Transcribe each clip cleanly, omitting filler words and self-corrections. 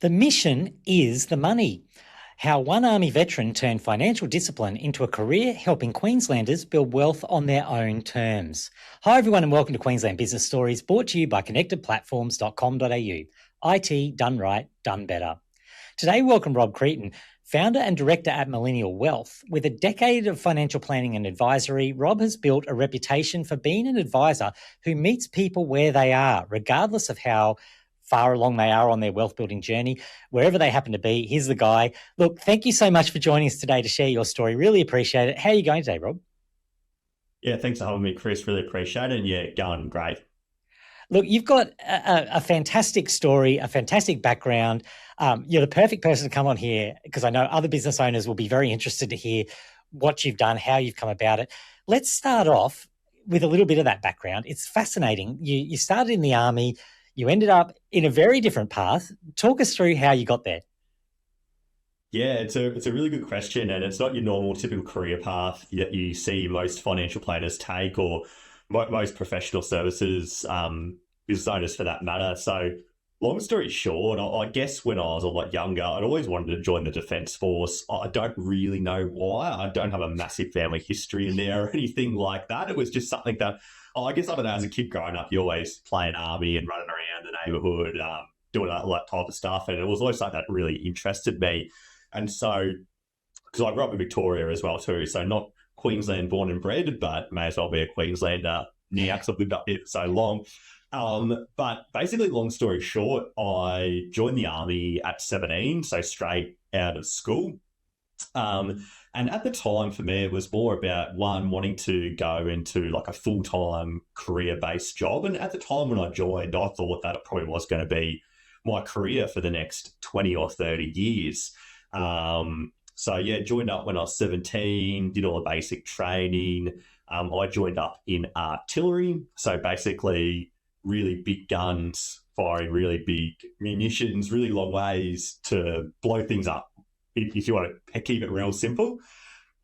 The mission is the money. How one Army veteran turned financial discipline into a career helping Queenslanders build wealth on their own terms. Hi everyone and welcome to Queensland Business Stories, brought to you by connectedplatforms.com.au. IT done right, done better. Today we welcome Rob Creaton, founder and director at Millennial Wealth. With a decade of financial planning and advisory, Rob has built a reputation for being an advisor who meets people where they are, regardless of how far along they are on their wealth building journey, wherever they happen to be. Here's the guy. Look, thank you so much for joining us today to share your story. Really appreciate it. How are you going today, Rob? Yeah, thanks for having me, Chris. Really appreciate it. And yeah, going great. Look, you've got a fantastic story, a fantastic background. You're the perfect person to come on here because I know other business owners will be very interested to hear what you've done, how you've come about it. Let's start off with a little bit of that background. It's fascinating. You started in the Army. You ended up in a very different path. Talk us through how you got there. Yeah, it's a really good question, and it's not your normal typical career path that you see most financial planners take, or most professional services business owners for that matter. So, long story short, I guess when I was a lot younger, I'd always wanted to join the Defence Force. I don't really know why. I don't have a massive family history in there or anything like that. It was just something that, I guess, I don't know, as a kid growing up, you always playing army and running around the neighbourhood, doing all that type of stuff. And it was always something that really interested me. And so, because I grew up in Victoria as well too, so not Queensland born and bred, but may as well be a Queenslander now because I've lived up here for so long. But basically, long story short, I joined the Army at 17, so straight out of school. And at the time, for me, it was more about wanting to go into like a full-time career-based job. And at the time when I joined, I thought that it probably was going to be my career for the next 20 or 30 years. So yeah, joined up when I was 17, did all the basic training. I joined up in artillery. So basically really big guns, firing really big munitions, really long ways to blow things up, if you want to keep it real simple.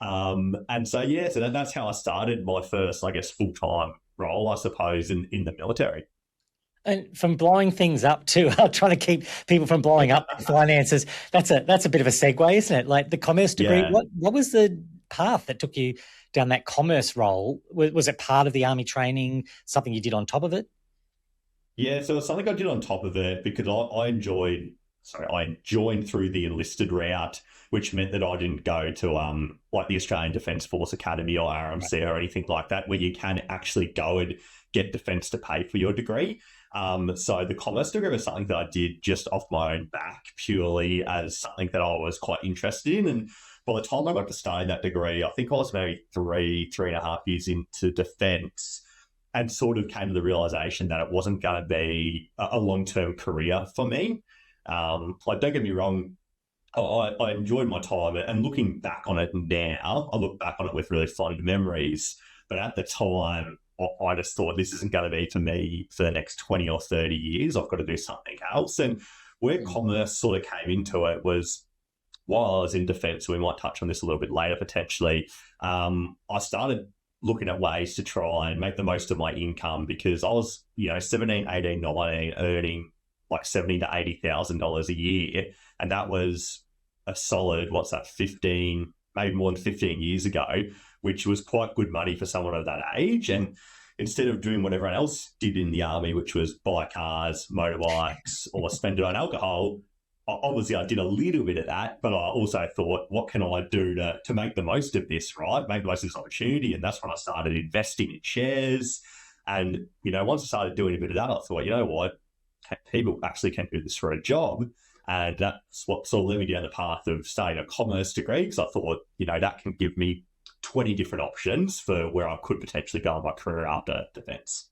And so, yeah, so that's how I started my first, I guess, full-time role, I suppose, in the military. And from blowing things up to trying to keep people from blowing up finances, that's a bit of a segue, isn't it? Like the commerce degree, Yeah. what was the path that took you down that commerce role? Was it part of the Army training, something you did on top of it? Yeah, so it's something I did on top of it because I joined through the enlisted route, which meant that I didn't go to like the Australian Defence Force Academy or RMC or anything like that, where you can actually go and get defence to pay for your degree. So the commerce degree was something that I did just off my own back, purely as something that I was quite interested in. And by the time I got to study that degree, I think I was maybe three and a half years into defence, and sort of came to the realization that it wasn't going to be a long-term career for me. Like, don't get me wrong, I enjoyed my time, and looking back on it now, I look back on it with really fond memories. But at the time, I just thought this isn't going to be for me for the next 20 or 30 years. I've got to do something else. And where commerce sort of came into it was while I was in defence, we might touch on this a little bit later potentially, I started looking at ways to try and make the most of my income because I was, 17, 18, 19, earning like $70,000 to $80,000 a year. And that was a solid, 15, maybe more than 15 years ago, which was quite good money for someone of that age. And instead of doing what everyone else did in the Army, which was buy cars, motorbikes, or spend it on alcohol, obviously I did a little bit of that, but I also thought, what can I do to make the most of this, right? Make the most of this opportunity. And that's when I started investing in shares. And, once I started doing a bit of that, I thought, you know what? People actually can do this for a job. And that's what sort of led me down the path of studying a commerce degree, because I thought, that can give me 20 different options for where I could potentially go in my career after defence.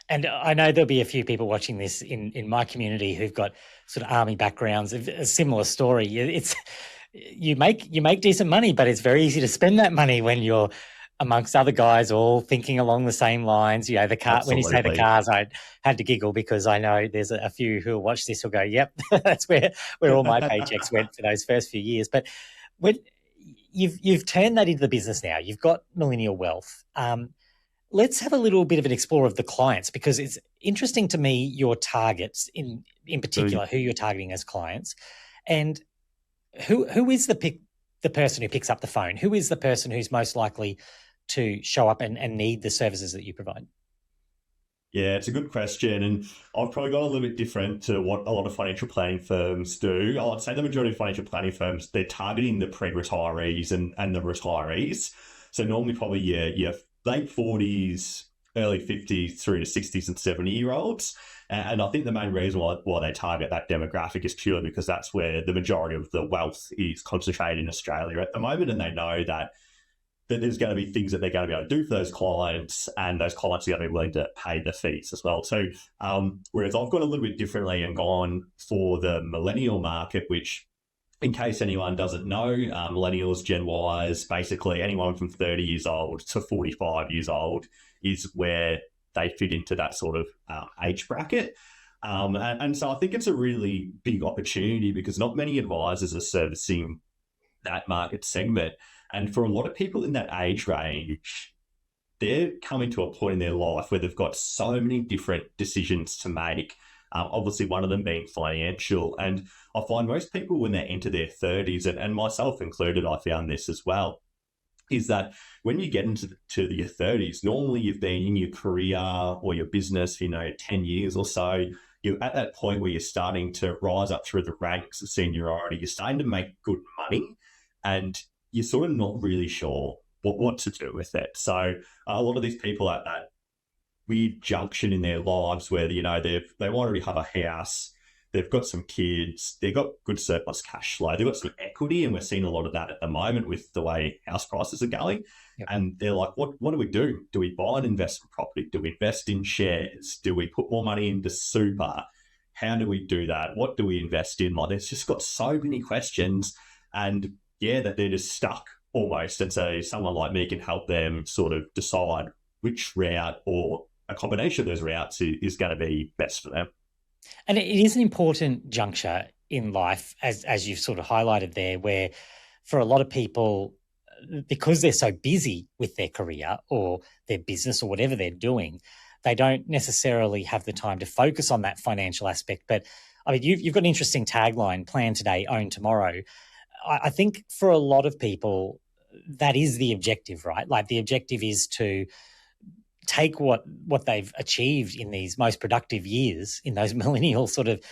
And I know there'll be a few people watching this in my community who've got sort of Army backgrounds, a similar story. It's you make decent money, but it's very easy to spend that money when you're amongst other guys all thinking along the same lines. The car. When you say the cars, I had to giggle because I know there's a few who will watch this will go, "Yep, that's where all my paychecks went for those first few years." But when you've turned that into the business now, you've got Millennial Wealth. Let's have a little bit of an explore of the clients because interesting to me your targets in particular, who you're targeting as clients, and who is the person who picks up the phone? Who is the person who's most likely to show up and need the services that you provide? Yeah, it's a good question. And I've probably got a little bit different to what a lot of financial planning firms do. I'd say the majority of financial planning firms, they're targeting the pre-retirees and the retirees. So normally probably your late 40s, early 50s through to 60s and 70-year-olds. And I think the main reason why they target that demographic is purely because that's where the majority of the wealth is concentrated in Australia at the moment. And they know that there's going to be things that they're going to be able to do for those clients, and those clients are going to be willing to pay the fees as well. So whereas I've gone a little bit differently and gone for the millennial market, which, in case anyone doesn't know, millennials, Gen Ys, basically anyone from 30 years old to 45 years old is where they fit into that sort of age bracket. And so I think it's a really big opportunity because not many advisors are servicing that market segment. And for a lot of people in that age range, they're coming to a point in their life where they've got so many different decisions to make. Obviously, one of them being financial. And I find most people when they enter their 30s, and myself included, I found this as well, is that when you get into your 30s, normally you've been in your career or your business for, 10 years or so. You're at that point where you're starting to rise up through the ranks of seniority. You're starting to make good money, and you're sort of not really sure what to do with it. So a lot of these people at that weird junction in their lives where, they already have a house, they've got some kids, they've got good surplus cash flow, they've got some equity, and we're seeing a lot of that at the moment with the way house prices are going. Yep. And they're like, what do we do? Do we buy an investment property? Do we invest in shares? Do we put more money into super? How do we do that? What do we invest in? Like, there's just got so many questions, and that they're just stuck almost. And so someone like me can help them sort of decide which route or a combination of those routes is going to be best for them. And it is an important juncture in life, as you've sort of highlighted there, where for a lot of people, because they're so busy with their career or their business or whatever they're doing, they don't necessarily have the time to focus on that financial aspect. But I mean, you've got an interesting tagline: plan today, own tomorrow. I think for a lot of people, that is the objective, right? Like, the objective is to take what they've achieved in these most productive years, in those millennial sort of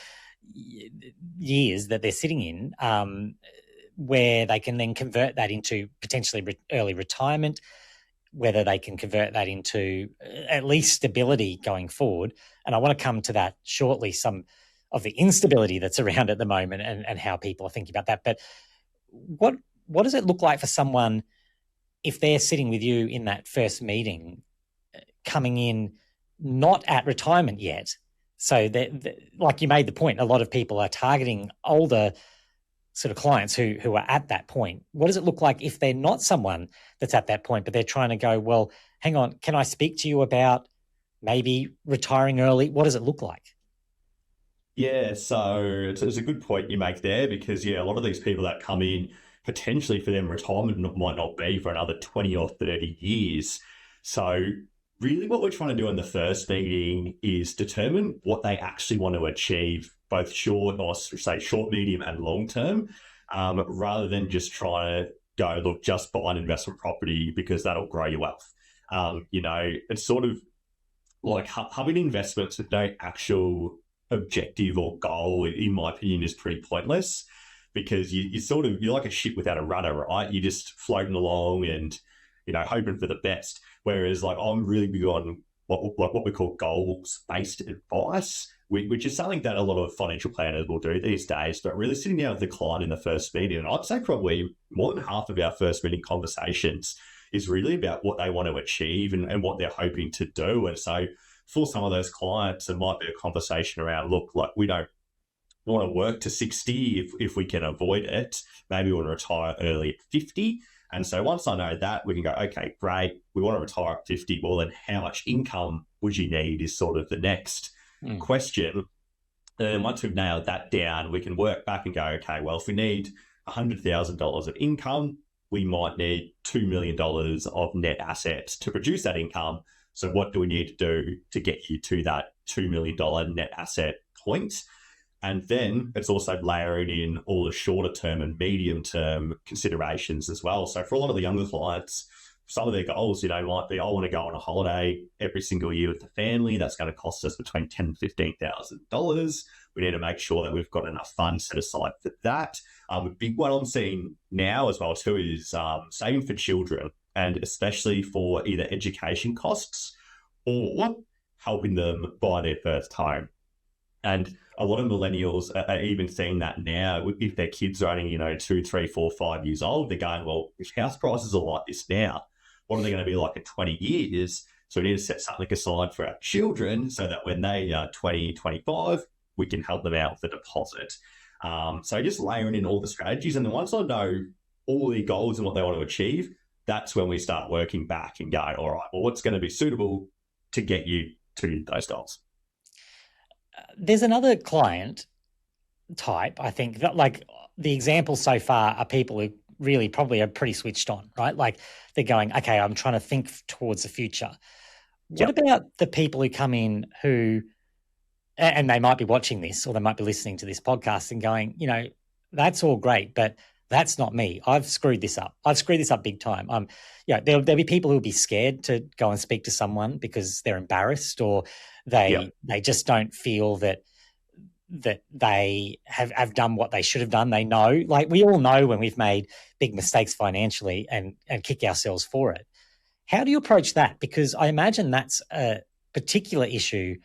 years that they're sitting in, where they can then convert that into potentially early retirement, whether they can convert that into at least stability going forward. And I want to come to that shortly, some of the instability that's around at the moment and how people are thinking about that. But what does it look like for someone if they're sitting with you in that first meeting, coming in not at retirement yet? So like you made the point, a lot of people are targeting older sort of clients who are at that point. What does it look like if they're not someone that's at that point, but they're trying to go, well, hang on, can I speak to you about maybe retiring early? What does it look like? Yeah, so it's a good point you make there because, a lot of these people that come in, potentially for them, retirement might not be for another 20 or 30 years. So really what we're trying to do in the first meeting is determine what they actually want to achieve, both short, medium and long term, rather than just trying to go, look, just buy an investment property because that'll grow your wealth. It's sort of like having investments with no actual objective or goal, in my opinion, is pretty pointless because you're like a ship without a rudder, right? You're just floating along and, hoping for the best. Whereas like I'm really big on what we call goals-based advice, which is something that a lot of financial planners will do these days, but really sitting down with the client in the first meeting. And I'd say probably more than half of our first meeting conversations is really about what they want to achieve and what they're hoping to do. And so for some of those clients, it might be a conversation around, look, like we don't want to work to 60 if we can avoid it. Maybe we want to retire early at 50. And so once I know that, we can go, okay, great, we want to retire at 50. Well, then how much income would you need is sort of the next question. And once we've nailed that down, we can work back and go, okay, well, if we need $100,000 of income, we might need $2 million of net assets to produce that income. So what do we need to do to get you to that $2 million net asset point. And then it's also layering in all the shorter term and medium term considerations as well. So for a lot of the younger clients, some of their goals, might be, I want to go on a holiday every single year with the family. That's going to cost us between $10,000 and $15,000. We need to make sure that we've got enough funds set aside for that. A big one I'm seeing now as well too is saving for children, and especially for either education costs or helping them buy their first home. And a lot of millennials are even seeing that now. If their kids are only, 2, 3, 4, 5 years old, they're going, well, if house prices are like this now, what are they going to be like in 20 years? So we need to set something aside for our children so that when they are 20, 25, we can help them out with a deposit. So just layering in all the strategies. And then once I know all the goals and what they want to achieve, that's when we start working back and going, all right, well, what's going to be suitable to get you to those goals? There's another client type, I think, that like the examples so far are people who really probably are pretty switched on, right? Like they're going, okay, I'm trying to think towards the future. What about the people who come in who, and they might be watching this or they might be listening to this podcast and going, that's all great, but that's not me. I've screwed this up. I've screwed this up big time. There'll be people who'll be scared to go and speak to someone because they're embarrassed, or they just don't feel that they have done what they should have done. They know, like we all know when we've made big mistakes financially and kick ourselves for it. How do you approach that? Because I imagine that's a particular issue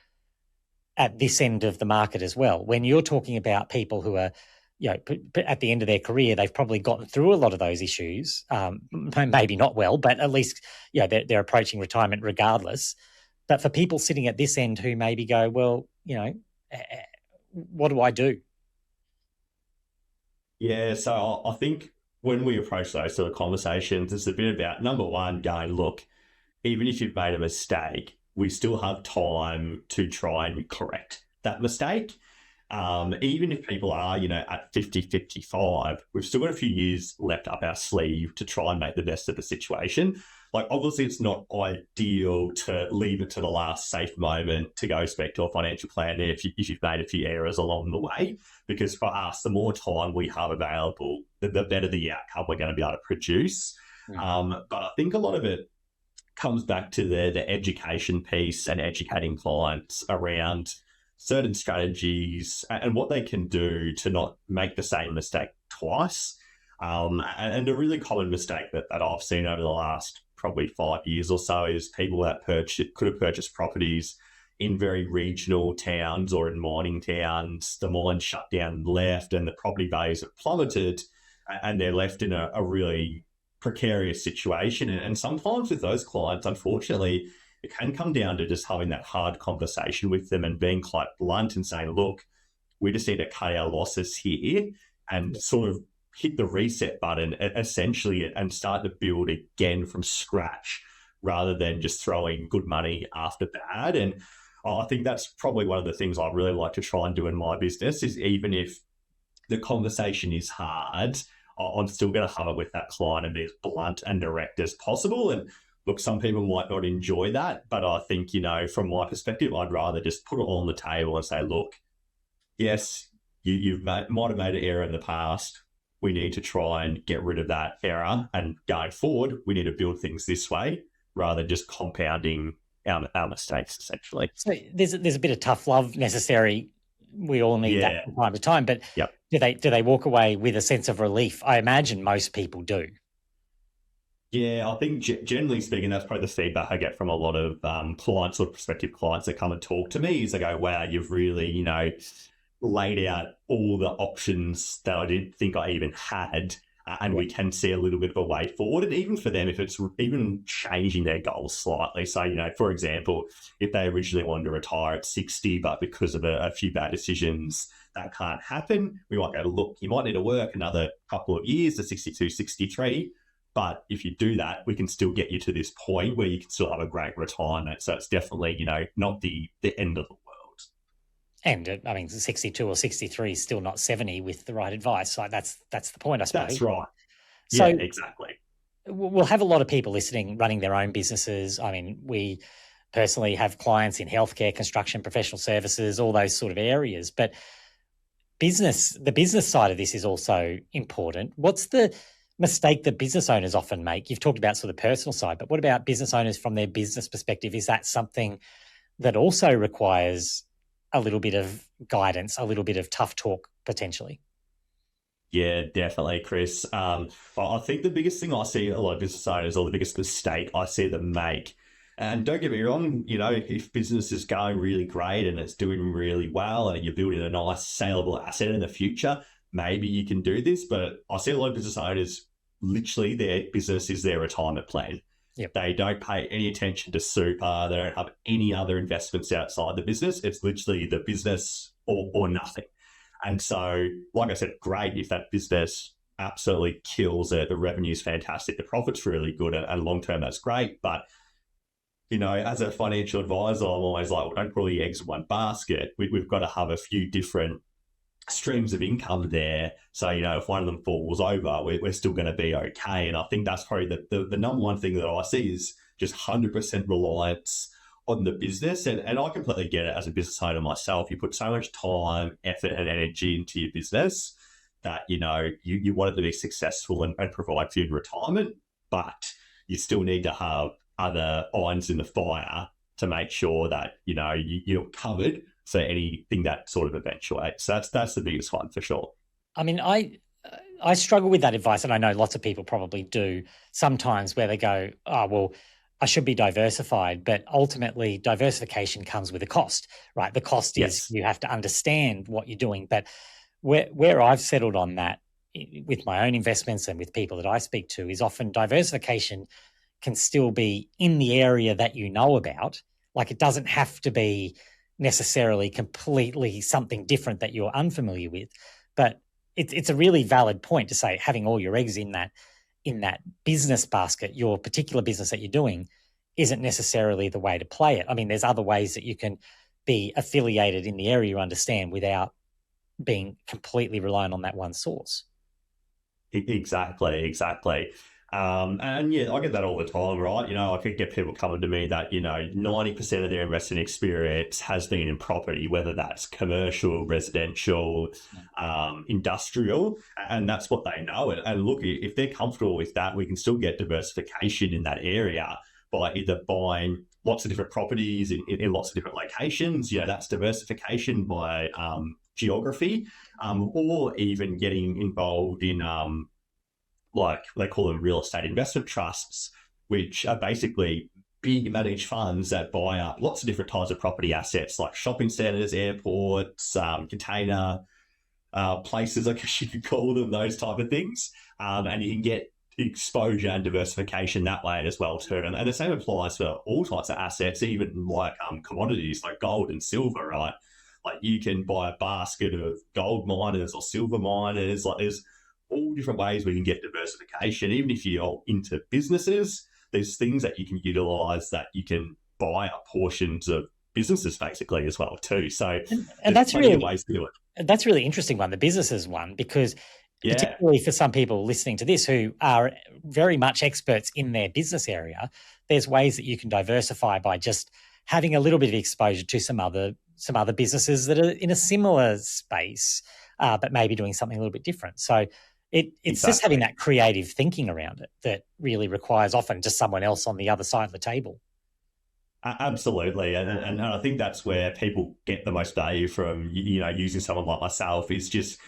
at this end of the market as well. When you're talking about people who are, at the end of their career, they've probably gotten through a lot of those issues, maybe not well, but at least, they're approaching retirement regardless. But for people sitting at this end who maybe go, well, what do I do? Yeah, so I think when we approach those sort of conversations, it's a bit about, number one, going, look, even if you've made a mistake, we still have time to try and correct that mistake. Even if people are, at 50, 55, we've still got a few years left up our sleeve to try and make the best of the situation. Like, obviously, it's not ideal to leave it to the last safe moment to go speak to a financial planner if you've made a few errors along the way, because for us, the more time we have available, the better the outcome we're going to be able to produce. But I think a lot of it comes back to the education piece and educating clients around certain strategies and what they can do to not make the same mistake twice. And a really common mistake that I've seen over the last probably 5 years or so is people that could have purchased properties in very regional towns or in mining towns. The mine shut down and left, and the property values have plummeted, and they're left in a really precarious situation. And sometimes with those clients, unfortunately, it can come down to just having that hard conversation with them and being quite blunt and saying, look, we just need to cut our losses here and sort of hit the reset button essentially and start to build again from scratch rather than just throwing good money after bad. And I think that's probably one of the things I really like to try and do in my business is, even if the conversation is hard, I'm still going to have it with that client and be as blunt and direct as possible. And look, some people might not enjoy that, but I think, from my perspective, I'd rather just put it all on the table and say, look, yes, you might have made an error in the past. We need to try and get rid of that error, and going forward, we need to build things this way rather than just compounding our mistakes, essentially. So there's a bit of tough love necessary. We all need that from time to time, but do they walk away with a sense of relief? I imagine most people do. Yeah, I think generally speaking, that's probably the feedback I get from a lot of clients or prospective clients that come and talk to me is they go, wow, you've really, laid out all the options that I didn't think I even had, and we can see a little bit of a way forward. And even for them, if it's even changing their goals slightly. So, for example, if they originally wanted to retire at 60, but because of a few bad decisions, that can't happen, we might go, look, you might need to work another couple of years to 62, 63. But if you do that, we can still get you to this point where you can still have a great retirement. So it's definitely, not the end of the world. And 62 or 63 is still not 70 with the right advice. Like that's the point, I suppose. That's right. So yeah, exactly. We'll have a lot of people listening, running their own businesses. We personally have clients in healthcare, construction, professional services, all those sort of areas. But the business side of this is also important. What's the mistake that business owners often make? You've talked about sort of the personal side, but what about business owners from their business perspective? Is that something that also requires a little bit of guidance, a little bit of tough talk potentially? Yeah, definitely, Chris. I think the biggest thing I see a lot of business owners, or the biggest mistake I see them make, and don't get me wrong, if business is going really great and it's doing really well and you're building a nice saleable asset in the future, maybe you can do this. But I see a lot of business owners, literally their business is their retirement plan. Yep. They don't pay any attention to super. They don't have any other investments outside the business. It's literally the business or nothing. And so, like I said, great if that business absolutely kills it. The revenue's fantastic. The profit's really good. And long-term, that's great. But, as a financial advisor, I'm always like, well, don't put all your eggs in one basket. We've got to have a few different streams of income there. So, if one of them falls over, we're still going to be okay. And I think that's probably the number one thing that I see is just 100% reliance on the business. And I completely get it as a business owner myself. You put so much time, effort, and energy into your business that, you want it to be successful and provide for your retirement, but you still need to have other irons in the fire to make sure that, you're covered for anything that sort of eventuates. So that's the biggest one for sure. I mean, I struggle with that advice, and I know lots of people probably do sometimes, where they go, oh, well, I should be diversified, but ultimately diversification comes with a cost, right? The cost is you have to understand what you're doing. But where I've settled on that with my own investments and with people that I speak to is often diversification can still be in the area that you know about. Like, it doesn't have to be necessarily completely something different that you're unfamiliar with. But it's a really valid point to say having all your eggs in that business basket, your particular business that you're doing, isn't necessarily the way to play it. I mean, there's other ways that you can be affiliated in the area you understand without being completely reliant on that one source. Exactly. And yeah, I get that all the time, right? I could get people coming to me that, 90% of their investing experience has been in property, whether that's commercial, residential, industrial, and that's what they know. And look, if they're comfortable with that, we can still get diversification in that area by either buying lots of different properties in lots of different locations. That's diversification by geography, or even getting involved in like they call them real estate investment trusts, which are basically big managed funds that buy up lots of different types of property assets like shopping centres, airports, container places, I guess you could call them, those type of things. And you can get exposure and diversification that way as well too. And the same applies for all types of assets, even like commodities like gold and silver, right? Like you can buy a basket of gold miners or silver miners. Like there's all different ways we can get diversification. Even if you're into businesses, there's things that you can utilize that you can buy up portions of businesses basically as well too. So and that's really ways to do it. That's really interesting one, the businesses one, because particularly for some people listening to this who are very much experts in their business area, there's ways that you can diversify by just having a little bit of exposure to some other businesses that are in a similar space, but maybe doing something a little bit different. So it's just having that creative thinking around it that really requires often just someone else on the other side of the table. Absolutely. And I think that's where people get the most value from, using someone like myself, is just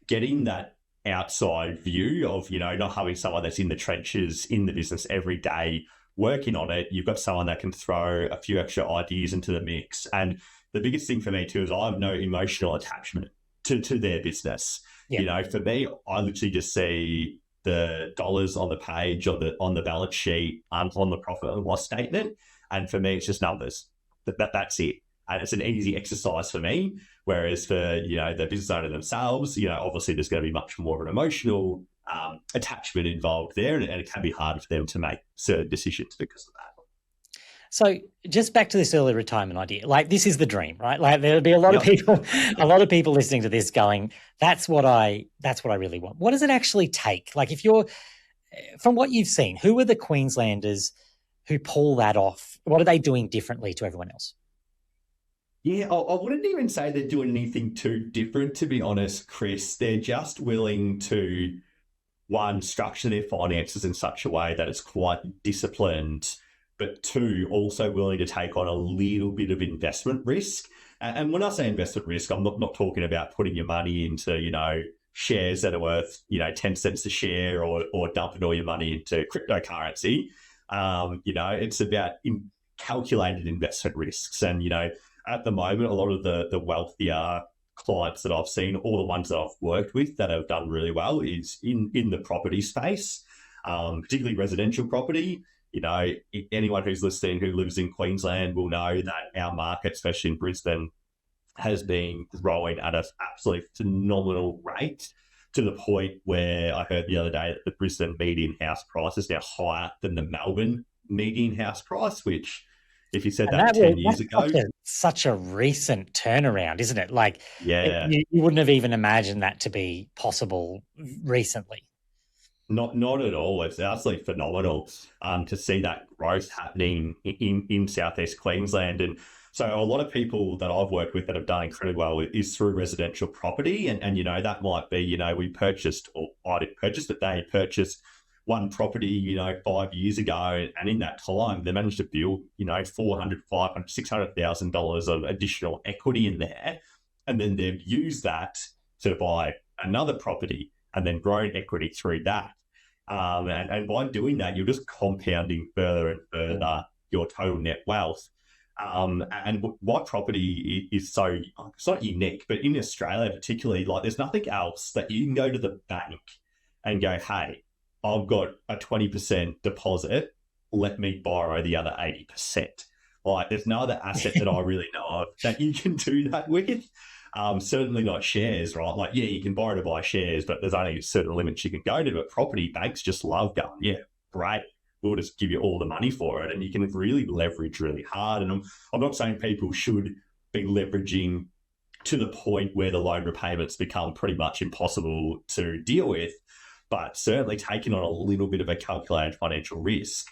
getting that outside view of, not having someone that's in the trenches in the business every day working on it. You've got someone that can throw a few extra ideas into the mix. And the biggest thing for me too is I have no emotional attachment to their business. Yeah. For me, I literally just see the dollars on the page, on the balance sheet, on the profit and loss statement. And for me, it's just numbers. That's it. And it's an easy exercise for me. Whereas for, the business owner themselves, obviously there's going to be much more of an emotional attachment involved there. And it can be harder for them to make certain decisions because of that. So just back to this early retirement idea, like this is the dream, right? Like there'll be a lot of people listening to this going, that's what I really want. What does it actually take? Like if you're, from what you've seen, who are the Queenslanders who pull that off what are they doing differently to everyone else? Yeah, I wouldn't even say they're doing anything too different, to be honest, Chris. They're just willing to, one, structure their finances in such a way that it's quite disciplined, but two, also willing to take on a little bit of investment risk. And when I say investment risk, I'm not talking about putting your money into, shares that are worth, 10 cents a share, or dumping all your money into cryptocurrency. It's about calculated investment risks. And, at the moment, a lot of the wealthier clients that I've seen, or the ones that I've worked with that have done really well, is in the property space, particularly residential property. Anyone who's listening who lives in Queensland will know that our market, especially in Brisbane, has been growing at an absolutely phenomenal rate, to the point where I heard the other day that the Brisbane median house price is now higher than the Melbourne median house price, which, if you said And that 10 years ago, such a recent turnaround, isn't it? Like, yeah, you wouldn't have even imagined that to be possible recently. not at all. It's absolutely phenomenal to see that growth happening in Southeast Queensland. And so a lot of people that I've worked with that have done incredibly well is through residential property. And that might be, we purchased, or I didn't purchase, but they purchased one property, 5 years ago. And in that time, they managed to build, $400,000, $500,000, $600,000 of additional equity in there. And then they've used that to buy another property and then grown equity through that. And by doing that, you're just compounding further and further your total net wealth. And why property is so, it's not unique, but in Australia particularly, like, there's nothing else that you can go to the bank and go, hey, I've got a 20% deposit, let me borrow the other 80%. Like, there's no other asset that I really know of that you can do that with. Certainly not shares, right? Like, yeah, you can borrow to buy shares, but there's only certain limits you can go to. But property banks just love going, yeah, great, we'll just give you all the money for it. And you can really leverage really hard. And I'm not saying people should be leveraging to the point where the loan repayments become pretty much impossible to deal with, but certainly taking on a little bit of a calculated financial risk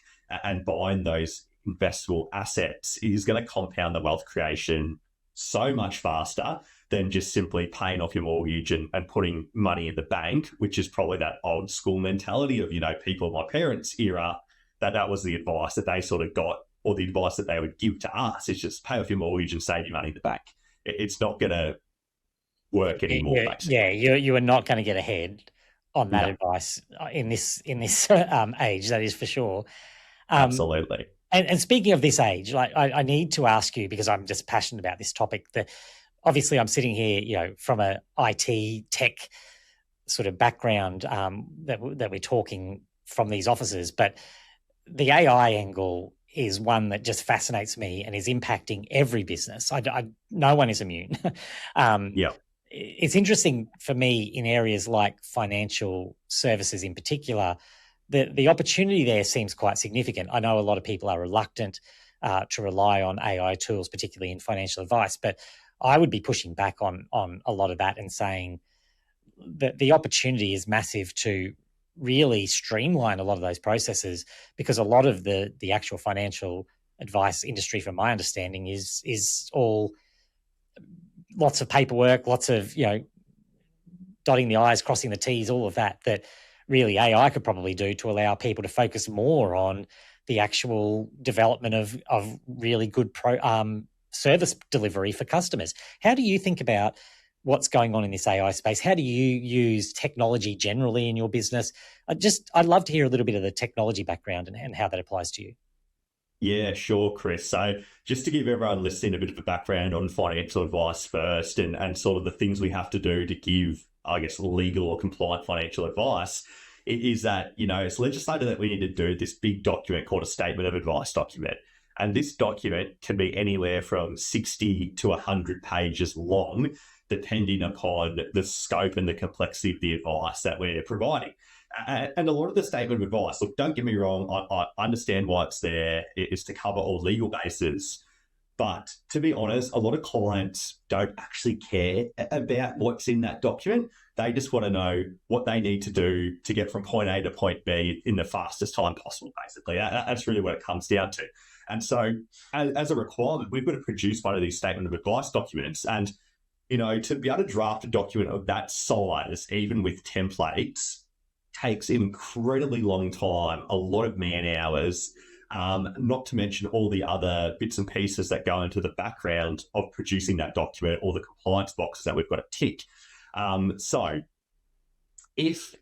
and buying those investable assets is going to compound the wealth creation so much faster than just simply paying off your mortgage and putting money in the bank, which is probably that old school mentality of, people of my parents' era, that was the advice that they sort of got, or the advice that they would give to us, is just pay off your mortgage and save your money in the bank. It's not going to work anymore, basically. Yeah, you are not going to get ahead on that advice in this age, that is for sure. Absolutely. And speaking of this age, like, I need to ask you, because I'm just passionate about this topic, that obviously I'm sitting here, from a IT tech sort of background, that we're talking from these offices, but the AI angle is one that just fascinates me and is impacting every business. No one is immune. Yeah. It's interesting for me in areas like financial services in particular. The opportunity there seems quite significant. I know a lot of people are reluctant to rely on AI tools, particularly in financial advice, but I would be pushing back on a lot of that and saying that the opportunity is massive to really streamline a lot of those processes, because a lot of the actual financial advice industry, from my understanding, is all lots of paperwork, lots of, dotting the I's, crossing the T's, all of that really AI could probably do to allow people to focus more on the actual development of really good service delivery for customers. How do you think about what's going on in this AI space? How do you use technology generally in your business? I'd love to hear a little bit of the technology background and how that applies to you. Yeah, sure, Chris. So just to give everyone listening a bit of a background on financial advice first, and sort of the things we have to do to give, I guess, legal or compliant financial advice, it is that, it's legislated that we need to do this big document called a statement of advice document. And this document can be anywhere from 60 to 100 pages long, depending upon the scope and the complexity of the advice that we're providing. And a lot of the statement of advice, look, don't get me wrong, I understand why it's there. It's to cover all legal bases. But to be honest, a lot of clients don't actually care about what's in that document. They just want to know what they need to do to get from point A to point B in the fastest time possible, basically. That's really what it comes down to. And so as a requirement, we've got to produce one of these statement of advice documents. And, to be able to draft a document of that size, even with templates, takes an incredibly long time, a lot of man hours, not to mention all the other bits and pieces that go into the background of producing that document, or the compliance boxes that we've got to tick. So if,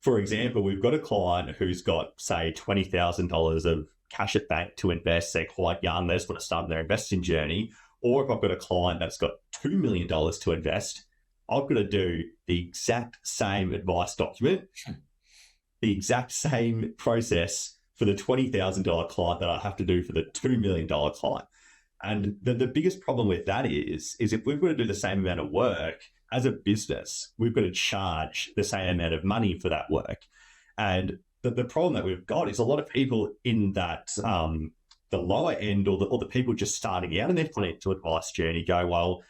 for example, we've got a client who's got, say, $20,000 of cash at bank to invest, they're quite young, they just want to start their investing journey, or if I've got a client that's got $2 million to invest, I've got to do the exact same advice document, the exact same process for the $20,000 client that I have to do for the $2 million client. And the biggest problem with that is if we've got to do the same amount of work as a business, we've got to charge the same amount of money for that work. And the problem that we've got is a lot of people in that the lower end, or the people just starting out in their financial advice journey, go, well,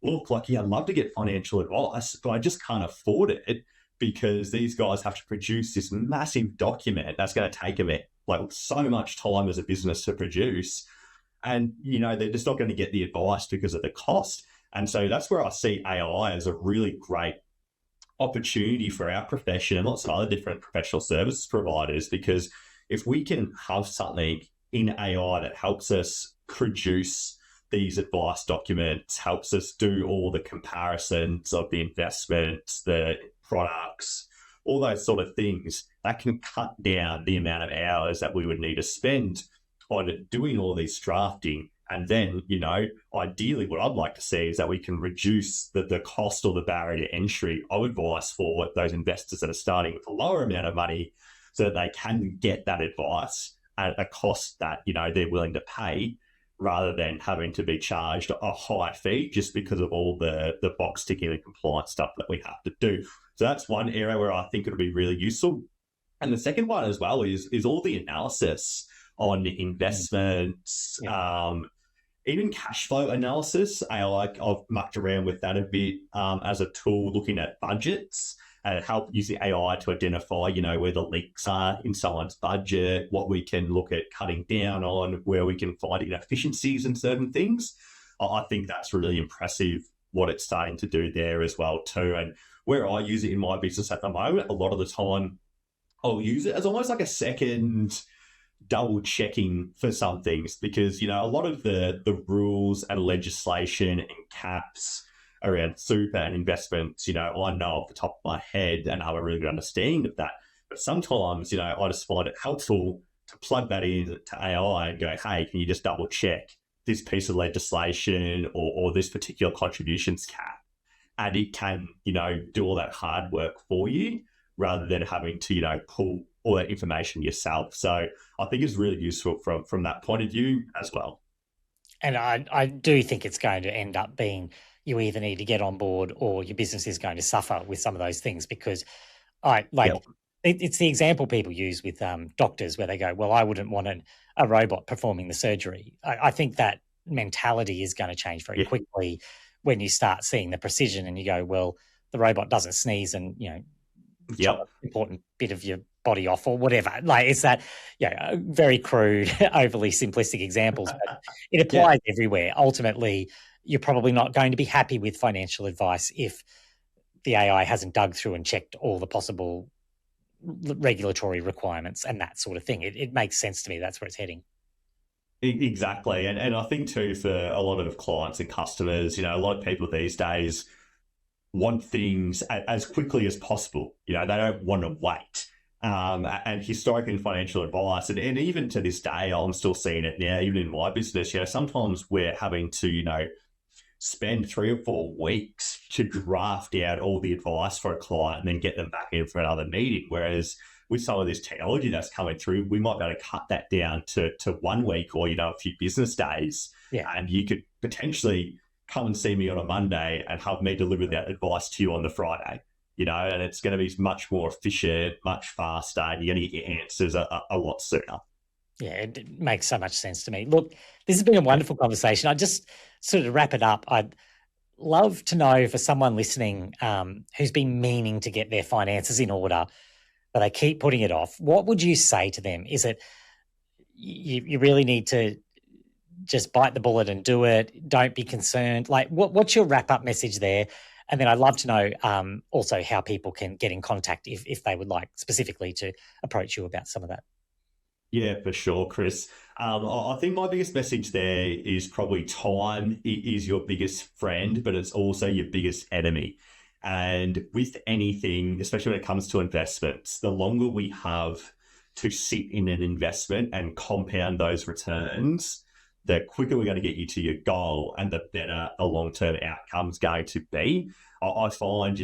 look, like, yeah, I'd love to get financial advice, but I just can't afford it because these guys have to produce this massive document that's going to take them like so much time as a business to produce. And, they're just not going to get the advice because of the cost. And so that's where I see AI as a really great opportunity for our profession and lots of other different professional services providers, because if we can have something in AI that helps us produce these advice documents, helps us do all the comparisons of the investments, the products, all those sort of things, that can cut down the amount of hours that we would need to spend on doing all these drafting. And then, ideally what I'd like to see is that we can reduce the cost or the barrier to entry of advice for those investors that are starting with a lower amount of money, so that they can get that advice at a cost that, they're willing to pay, rather than having to be charged a high fee just because of all the box ticking and compliance stuff that we have to do. So that's one area where I think it'll be really useful. And the second one as well is all the analysis on investments, even cash flow analysis. I've mucked around with that a bit as a tool, looking at budgets and help using AI to identify, where the leaks are in someone's budget, what we can look at cutting down on, where we can find inefficiencies in certain things. I think that's really impressive what it's starting to do there as well too. And where I use it in my business at the moment, a lot of the time I'll use it as almost like a second double checking for some things, because, a lot of the rules and legislation and caps around super and investments, I know off the top of my head and have a really good understanding of that. But sometimes, I just find it helpful to plug that into AI and go, hey, can you just double check this piece of legislation or this particular contributions cap? And it can, do all that hard work for you, rather than having to, pull all that information yourself. So I think it's really useful from that point of view as well. And I do think it's going to end up being, you either need to get on board or your business is going to suffer with some of those things, because it's the example people use with doctors, where they go, well, I wouldn't want a robot performing the surgery. I think that mentality is going to change very quickly when you start seeing the precision and you go, well, the robot doesn't sneeze and, chop an important bit of your body off or whatever. Like, it's that, very crude, overly simplistic examples, but it applies everywhere. Ultimately, you're probably not going to be happy with financial advice if the AI hasn't dug through and checked all the possible regulatory requirements and that sort of thing. It makes sense to me. That's where it's heading. Exactly. And I think too, for a lot of clients and customers, a lot of people these days want things as quickly as possible. They don't want to wait. And historically in financial advice, and even to this day, I'm still seeing it now, even in my business, sometimes we're having to, spend 3 or 4 weeks to draft out all the advice for a client and then get them back in for another meeting. Whereas with some of this technology that's coming through, we might be able to cut that down to 1 week or, a few business days. Yeah. And you could potentially come and see me on a Monday and have me deliver that advice to you on the Friday, and it's going to be much more efficient, much faster, and you're going to get your answers a lot sooner. Yeah, it makes so much sense to me. Look, this has been a wonderful conversation. I just sort of wrap it up. love to know for someone listening who's been meaning to get their finances in order, but they keep putting it off. What would you say to them? Is it you really need to just bite the bullet and do it? Don't be concerned. Like, what's your wrap-up message there? And then I'd love to know also how people can get in contact if they would like specifically to approach you about some of that. Yeah, for sure, Chris. I think my biggest message there is probably time is your biggest friend, but it's also your biggest enemy. And with anything, especially when it comes to investments, the longer we have to sit in an investment and compound those returns, the quicker we're going to get you to your goal and the better a long-term outcome's going to be. I find,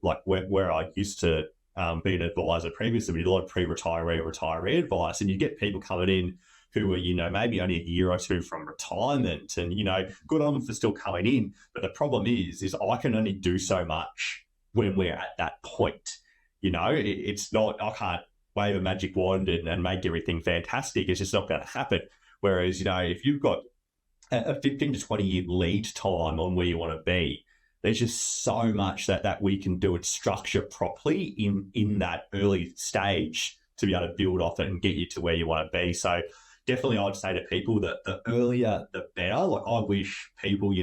like where I used to be an advisor previously, we did a lot of retiree advice, and you get people coming in who are, maybe only a year or two from retirement, and, good on them for still coming in. But the problem is I can only do so much when we're at that point. It's not, I can't wave a magic wand and make everything fantastic. It's just not going to happen. Whereas, if you've got a 15 to 20 year lead time on where you want to be, there's just so much that we can do and structure properly in that early stage to be able to build off it and get you to where you want to be. So definitely I'd say to people that the earlier, the better. Like, I wish people,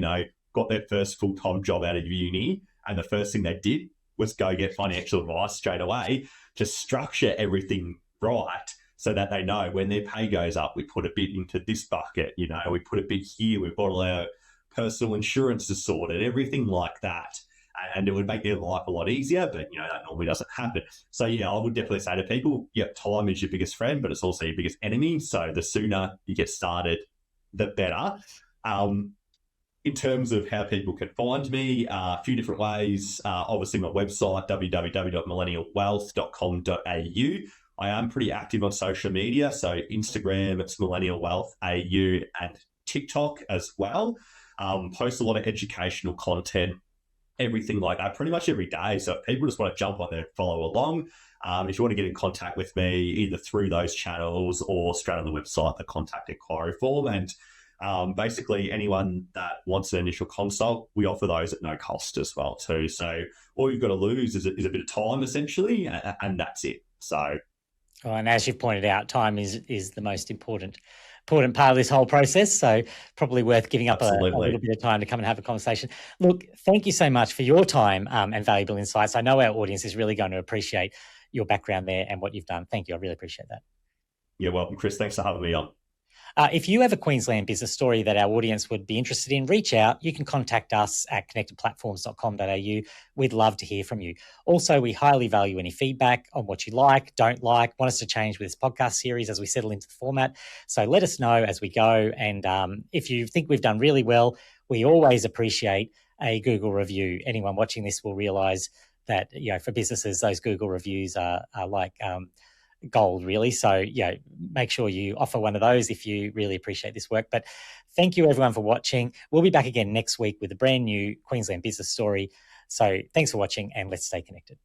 got their first full-time job out of uni and the first thing they did was go get financial advice straight away to structure everything right, so that they know when their pay goes up, we put a bit into this bucket, we put a bit here, we've got all our personal insurance is sorted, everything like that. And it would make their life a lot easier, but, that normally doesn't happen. So, yeah, I would definitely say to people, time is your biggest friend, but it's also your biggest enemy. So the sooner you get started, the better. In terms of how people can find me, a few different ways. Obviously, my website, www.millennialwealth.com.au. I am pretty active on social media. So Instagram, it's Millennial Wealth AU, and TikTok as well. Post a lot of educational content, everything like that, pretty much every day. So if people just want to jump on there and follow along, if you want to get in contact with me, either through those channels or straight on the website, the contact inquiry form. And basically anyone that wants an initial consult, we offer those at no cost as well too. So all you've got to lose is a bit of time essentially, and that's it. So. And as you've pointed out, time is the most important part of this whole process. So probably worth giving up a little bit of time to come and have a conversation. Look, thank you so much for your time and valuable insights. I know our audience is really going to appreciate your background there and what you've done. Thank you. I really appreciate that. You're welcome, Chris. Thanks for having me on. If you have a Queensland business story that our audience would be interested in, reach out. You can contact us at connectedplatforms.com.au. We'd love to hear from you. Also, we highly value any feedback on what you like, don't like, want us to change with this podcast series as we settle into the format. So let us know as we go. And if you think we've done really well, we always appreciate a Google review. Anyone watching this will realise that, for businesses, those Google reviews are like gold, really. So make sure you offer one of those if you really appreciate this work. But thank you everyone for watching. We'll be back again next week with a brand new Queensland business story. So thanks for watching, and let's stay connected.